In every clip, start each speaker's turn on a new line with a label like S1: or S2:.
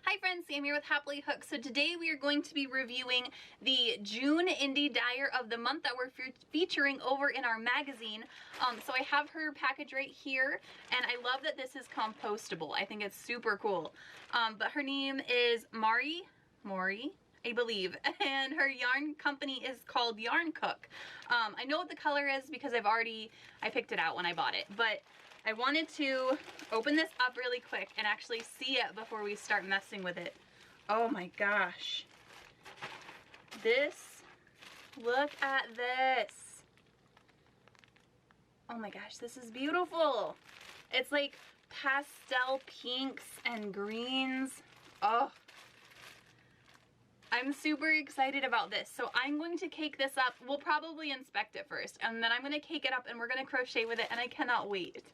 S1: Hi friends, Sam here with Happily Hooked. So today we are going to be reviewing the June Indie Dyer of the month that we're featuring over in our magazine. So I have her package right here, and I love that this is compostable. I think it's super cool. But her name is Maury, I believe, and her yarn company is called Yarn Cook. I know what the color is because I picked it out when I bought it, but I wanted to open this up really quick and actually see it before we start messing with it. Oh my gosh. Look at this. Oh my gosh, this is beautiful. It's like pastel pinks and greens. Oh, I'm super excited about this. So I'm going to cake this up. We'll probably inspect it first, and then I'm going to cake it up and we're going to crochet with it, and I cannot wait.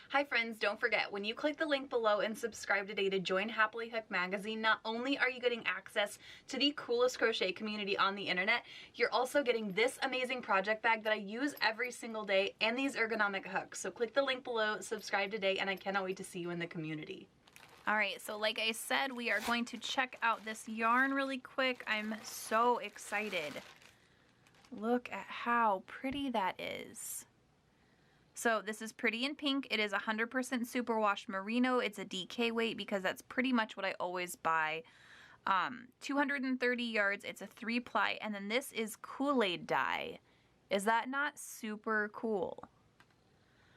S1: Hi friends, don't forget, when you click the link below and subscribe today to join Happily Hooked magazine, not only are you getting access to the coolest crochet community on the internet, you're also getting this amazing project bag that I use every single day and these ergonomic hooks. So click the link below, subscribe today, and I cannot wait to see you in the community. Alright, so like I said, we are going to check out this yarn really quick. I'm so excited. Look at how pretty that is. So this is pretty in pink. It is 100% superwash merino. It's a DK weight because that's pretty much what I always buy. 230 yards. It's a 3-ply. And then this is Kool-Aid dye. Is that not super cool?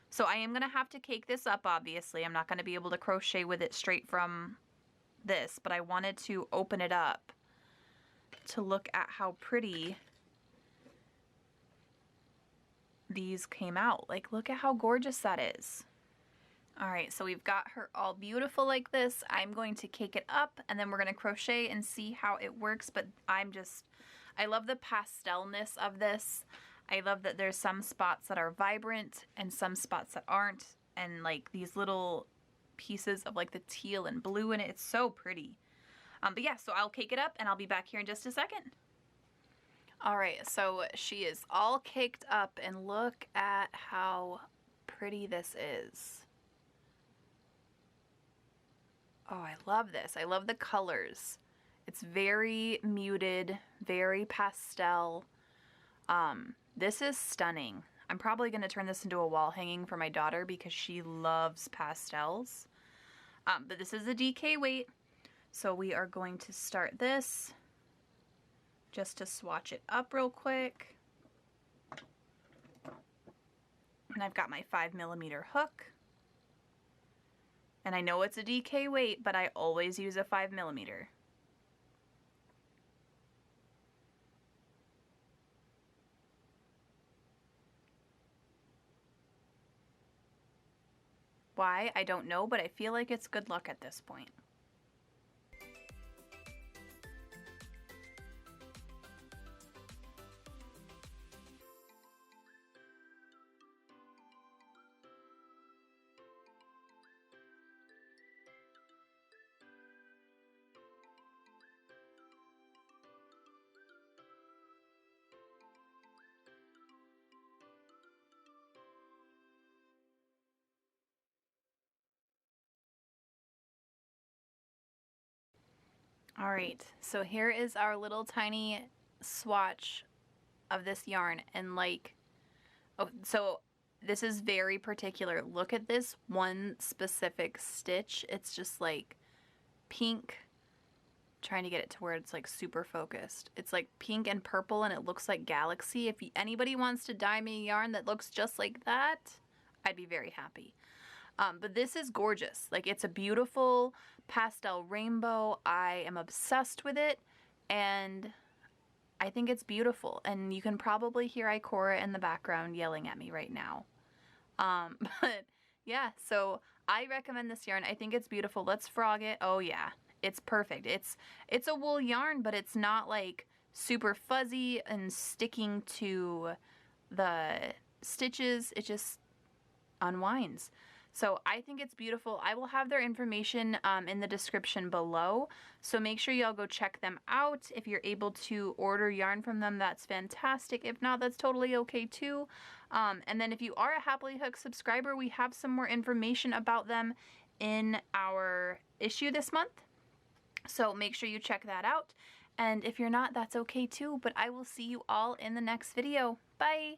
S1: So I am going to have to cake this up, obviously. I'm not going to be able to crochet with it straight from this, but I wanted to open it up to look at how pretty these came out. Like, look at how gorgeous that is. Alright, so we've got her all beautiful like this. I'm going to cake it up and then we're going to crochet and see how it works, but I love the pastelness of this. I love that there's some spots that are vibrant and some spots that aren't, and like these little pieces of like the teal and blue in it. It's so pretty. But yeah, so I'll cake it up and I'll be back here in just a second. Alright, so she is all caked up and look at how pretty this is. Oh, I love this. I love the colors. It's very muted, very pastel. This is stunning. I'm probably going to turn this into a wall hanging for my daughter because she loves pastels. But this is a DK weight, so we are going to start this just to swatch it up real quick. And I've got my 5mm hook. And I know it's a DK weight, but I always use a 5mm. Why? I don't know, but I feel like it's good luck at this point. Alright, so here is our little tiny swatch of this yarn, and like, oh, so this is very particular. Look at this one specific stitch. It's just like pink. I'm trying to get it to where it's like super focused. It's like pink and purple and it looks like galaxy. If anybody wants to dye me a yarn that looks just like that, I'd be very happy. But this is gorgeous. Like, it's a beautiful pastel rainbow. I am obsessed with it, and I think it's beautiful. And you can probably hear Ikora in the background yelling at me right now. But yeah, so I recommend this yarn. I think it's beautiful. Let's frog it. Oh yeah, it's perfect. It's a wool yarn, but it's not like super fuzzy and sticking to the stitches. It just unwinds. So I think it's beautiful. I will have their information in the description below, so make sure y'all go check them out. If you're able to order yarn from them, that's fantastic. If not, that's totally okay too. And then if you are a Happily Hooked subscriber, we have some more information about them in our issue this month. So make sure you check that out. And if you're not, that's okay too, but I will see you all in the next video. Bye!